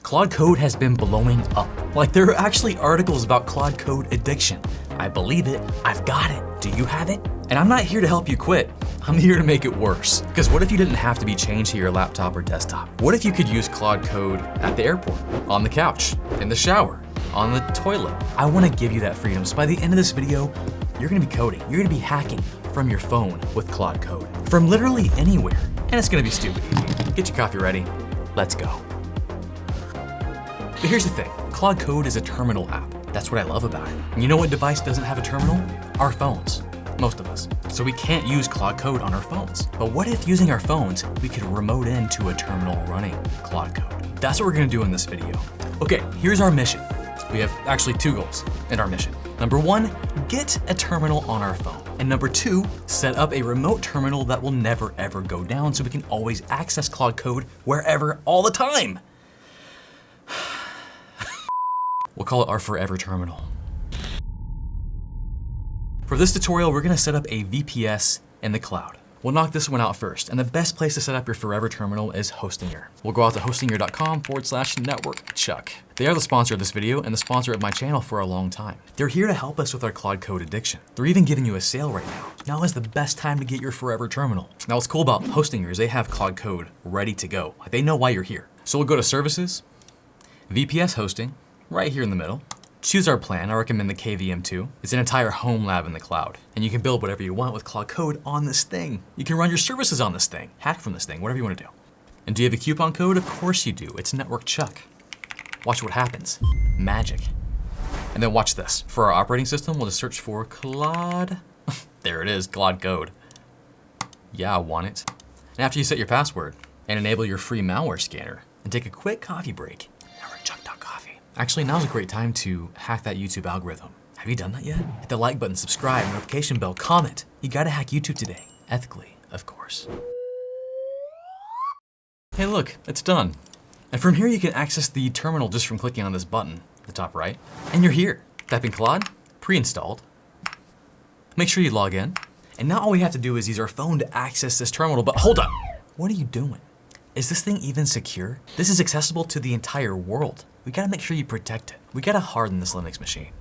Claude Code has been blowing up. Like, there are actually articles about Claude Code addiction. I believe it, I've got it. Do you have it? And I'm not here to help you quit. I'm here to make it worse. Because what if you didn't have to be chained to your laptop or desktop? What if you could use Claude Code at the airport, on the couch, in the shower, on the toilet? I want to give you that freedom. So by the end of this video, you're going to be coding. You're going to be hacking from your phone with Claude Code. From literally anywhere. And it's going to be stupid easy. Get your coffee ready. Let's go. But here's the thing. Claude Code is a terminal app. That's what I love about it. And you know what device doesn't have a terminal? Our phones. Most of us. So we can't use Claude Code on our phones. But what if using our phones, we could remote into a terminal running Claude Code? That's what we're gonna do in this video. Okay, here's our mission. We have actually two goals in our mission. Number one, get a terminal on our phone. And number two, set up a remote terminal that will never ever go down so we can always access Claude Code wherever, all the time. We'll call it our forever terminal. For this tutorial, we're gonna set up a VPS in the cloud. We'll knock this one out first, and the best place to set up your forever terminal is Hostinger. We'll go out to hostinger.com/NetworkChuck. They are the sponsor of this video and the sponsor of my channel for a long time. They're here to help us with our Claude Code addiction. They're even giving you a sale right now. Now is the best time to get your forever terminal. Now what's cool about Hostinger is they have Claude Code ready to go. Like, they know why you're here. So we'll go to Services, VPS Hosting, right here in the middle. Choose our plan. I recommend the KVM2. It's an entire home lab in the cloud. And you can build whatever you want with Claude Code on this thing. You can run your services on this thing, hack from this thing, whatever you want to do. And do you have a coupon code? Of course you do. It's NetworkChuck. Watch what happens. Magic. And then watch this. For our operating system, we'll just search for Claude. There it is, Claude Code. Yeah, I want it. And after you set your password and enable your free malware scanner and take a quick coffee break, NetworkChuck.coffee. Actually, now's a great time to hack that YouTube algorithm. Have you done that yet? Hit the like button, subscribe, notification bell, comment. You gotta hack YouTube today. Ethically, of course. Hey look, it's done. And from here you can access the terminal just from clicking on this button, the top right. And you're here. Typing Claude, pre-installed. Make sure you log in. And now all we have to do is use our phone to access this terminal, but hold up. What are you doing? Is this thing even secure? This is accessible to the entire world. We gotta make sure you protect it. We gotta harden this Linux machine.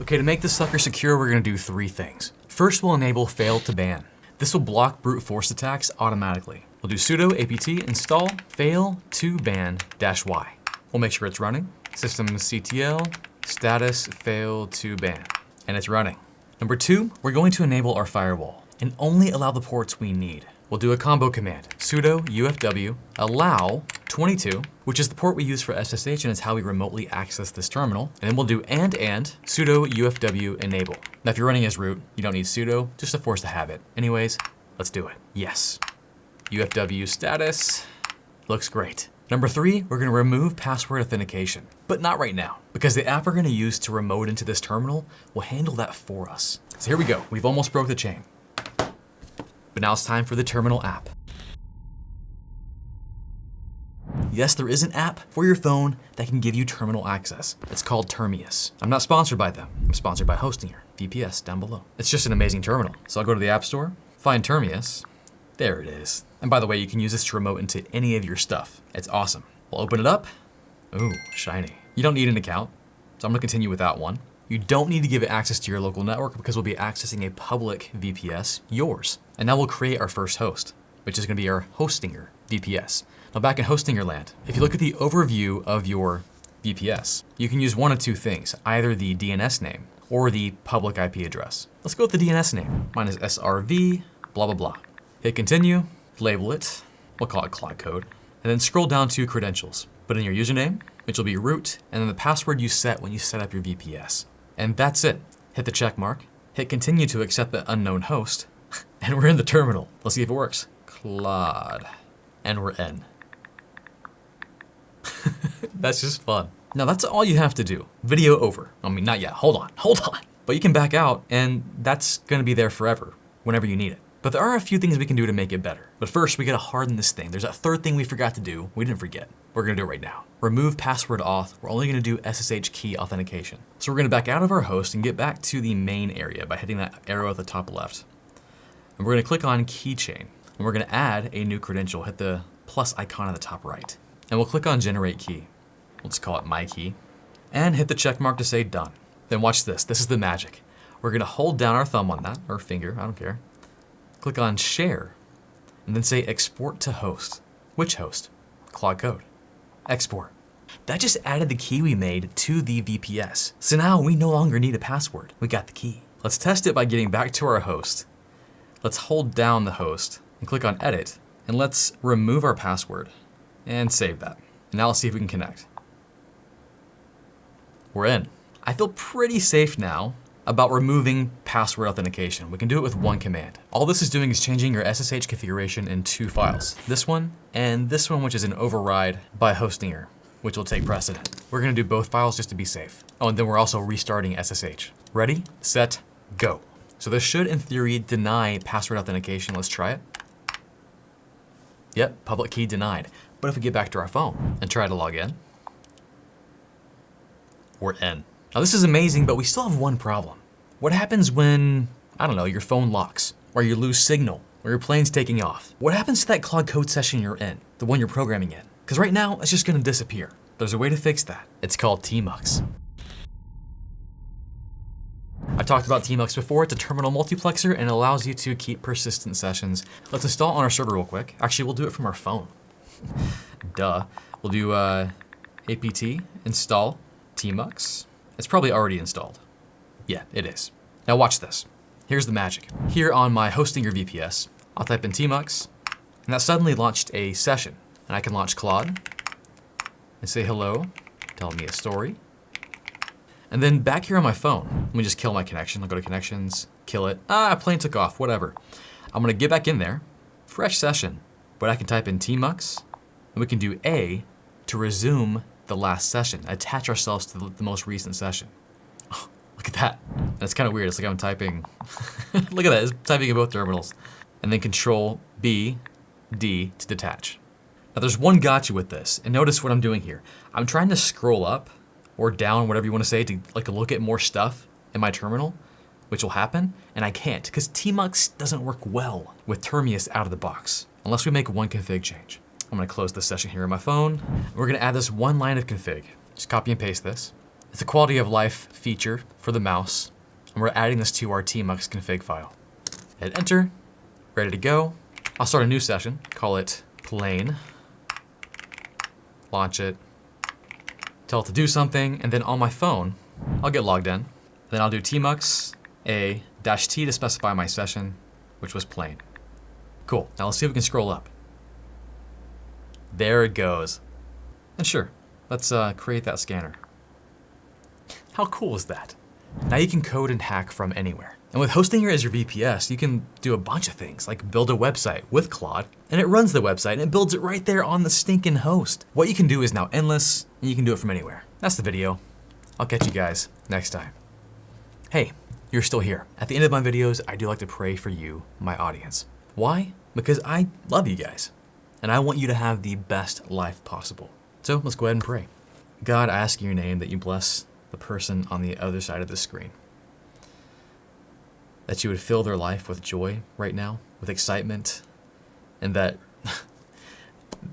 Okay, to make this sucker secure, we're gonna do three things. First, we'll enable fail to ban. This will block brute force attacks automatically. We'll do sudo apt install fail to ban -y. We'll make sure it's running. Systemctl status fail to ban. And it's running. Number two, we're going to enable our firewall and only allow the ports we need. We'll do a combo command, sudo ufw allow 22, which is the port we use for SSH and it's how we remotely access this terminal. And then we'll do and sudo ufw enable. Now if you're running as root, you don't need sudo, just to force the habit. Anyways, let's do it. Yes. UFW status, looks great. Number three, we're gonna remove password authentication, but not right now, because the app we're gonna use to remote into this terminal will handle that for us. So here we go, we've almost broke the chain. But now it's time for the terminal app. Yes, there is an app for your phone that can give you terminal access. It's called Termius. I'm not sponsored by them. I'm sponsored by Hostinger, VPS down below. It's just an amazing terminal. So I'll go to the App Store, find Termius. There it is. And by the way, you can use this to remote into any of your stuff. It's awesome. We'll open it up. Ooh, shiny. You don't need an account, so I'm gonna continue without one. You don't need to give it access to your local network because we'll be accessing a public VPS, yours. And now we'll create our first host, which is gonna be our Hostinger VPS. Now back in Hostinger land, if you look at the overview of your VPS, you can use one of two things, either the DNS name or the public IP address. Let's go with the DNS name. Mine is SRV, blah, blah, blah. Hit continue, label it, we'll call it Claude Code, and then scroll down to credentials. Put in your username, which will be root, and then the password you set when you set up your VPS. And that's it. Hit the check mark, hit continue to accept the unknown host, and we're in the terminal. Let's see if it works. Claude, and we're in. That's just fun. Now that's all you have to do. Video over. I mean, not yet, hold on. But you can back out and that's gonna be there forever, whenever you need it. But there are a few things we can do to make it better. But first, we gotta harden this thing. There's a third thing we forgot to do. We didn't forget. We're gonna do it right now. Remove password auth. We're only gonna do SSH key authentication. So we're gonna back out of our host and get back to the main area by hitting that arrow at the top left. And we're gonna click on keychain. And we're gonna add a new credential. Hit the plus icon at the top right. And we'll click on generate key. We'll just call it my key. And hit the check mark to say done. Then watch this. This is the magic. We're gonna hold down our thumb on that, or finger, I don't care. Click on share, and then say export to host. Which host? Claude Code. Export. That just added the key we made to the VPS. So now we no longer need a password. We got the key. Let's test it by getting back to our host. Let's hold down the host and click on edit, and let's remove our password and save that. And now let's see if we can connect. We're in. I feel pretty safe now about removing password authentication. We can do it with one command. All this is doing is changing your SSH configuration in 2 files. This one and this one, which is an override by Hostinger, which will take precedent. We're gonna do both files just to be safe. Oh, and then we're also restarting SSH. Ready, set, go. So this should, in theory, deny password authentication. Let's try it. Yep, public key denied. But if we get back to our phone and try to log in, we're in. Now this is amazing, but we still have one problem. What happens when, I don't know, your phone locks, or you lose signal, or your plane's taking off? What happens to that Claude Code session you're in, the one you're programming in? Because right now, it's just gonna disappear. There's a way to fix that. It's called Tmux. I talked about Tmux before. It's a terminal multiplexer and it allows you to keep persistent sessions. Let's install on our server real quick. Actually, we'll do it from our phone. Duh. We'll do apt install Tmux. It's probably already installed. Yeah, it is. Now watch this. Here's the magic. Here on my Hostinger VPS, I'll type in Tmux, and that suddenly launched a session. And I can launch Claude and say hello, tell me a story. And then back here on my phone, let me just kill my connection. I'll go to connections, kill it. Plane took off, whatever. I'm gonna get back in there, fresh session, but I can type in Tmux, and we can do A to resume the last session, attach ourselves to the most recent session. Oh, look at that. That's kind of weird. It's like I'm typing, look at that, it's typing in both terminals. And then Control B, D to detach. Now there's one gotcha with this, and notice what I'm doing here. I'm trying to scroll up or down, whatever you want to say, to like look at more stuff in my terminal, which will happen, and I can't, because Tmux doesn't work well with Termius out of the box, unless we make one config change. I'm gonna close this session here on my phone. We're gonna add this one line of config. Just copy and paste this. It's a quality of life feature for the mouse, and we're adding this to our Tmux config file. Hit enter, ready to go. I'll start a new session, call it plane, launch it, tell it to do something, and then on my phone, I'll get logged in. Then I'll do Tmux A-T to specify my session, which was plane. Cool, now let's see if we can scroll up. There it goes. And sure, let's create that scanner. How cool is that? Now you can code and hack from anywhere. And with Hostinger as your VPS, you can do a bunch of things, like build a website with Claude, and it runs the website and it builds it right there on the stinking host. What you can do is now endless, and you can do it from anywhere. That's the video. I'll catch you guys next time. Hey, you're still here. At the end of my videos, I do like to pray for you, my audience. Why? Because I love you guys, and I want you to have the best life possible. So let's go ahead and pray. God, I ask in your name that you bless the person on the other side of the screen. That you would fill their life with joy right now, with excitement, and that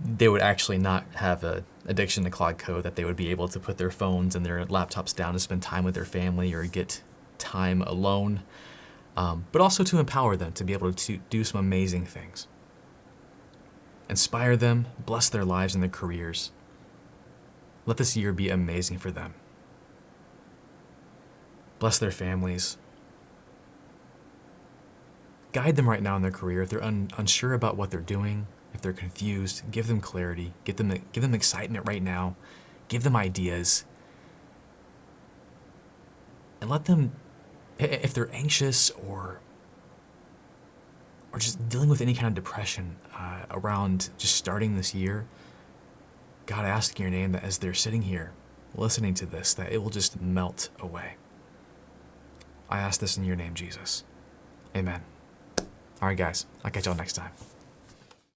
they would actually not have an addiction to Claude Code, that they would be able to put their phones and their laptops down to spend time with their family or get time alone, but also to empower them to be able to do some amazing things. Inspire them, bless their lives and their careers. Let this year be amazing for them. Bless their families. Guide them right now in their career. If they're unsure about what they're doing, if they're confused, give them clarity, give them excitement right now, give them ideas, and let them, if they're anxious or just dealing with any kind of depression around just starting this year, God, I ask in your name that as they're sitting here listening to this, that it will just melt away. I ask this in your name, Jesus. Amen. All right, guys, I'll catch y'all next time.